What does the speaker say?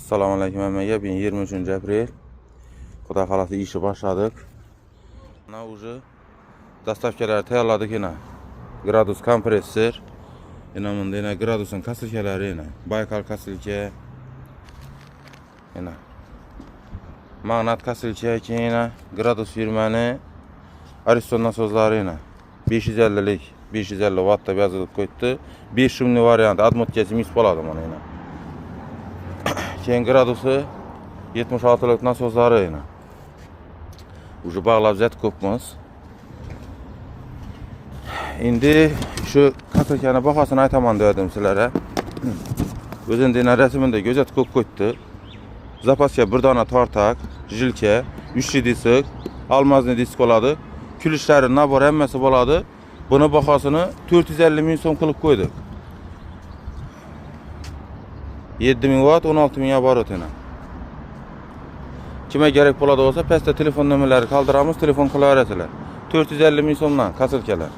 Assalamu alaikum əməyə. 23 aprel. Xuda xalası işi başladık. Buna ucu dastavkaları tayarladık yine. Gradus kompresör. Yine bunda yine gradusun kasılkeleri yine. Baykal kasılke. Yine. Magnat kasılke ki yine. Gradus yürməni. Ariston nasozları yine. 550'lik. 550 wattda yazılıp koydu. 5 şumlu variant. Admot kesim iş boladım onu yine. Keyin gradusu 76'lık nasozları yine. Ucu bağlab zət kopmaz. İndi şu kasılkəni baxasını aytaman dedim sizlərə. Özün deyinə rəsmində gözət kop koydu. Zapaska bir dana tartak, jilke, 3 disk, almazlı disk oladı. Külüşlərin nabor əmməsi boladı. Bunu baxasını 450 min son qılıb koyduk. 7000 watt 16000 yabarot yine. Kime gerek boladı olsa pəstə telefon nömrələri kaldıramız, telefon kılarəsilər. 450 min sondan kasılkeler.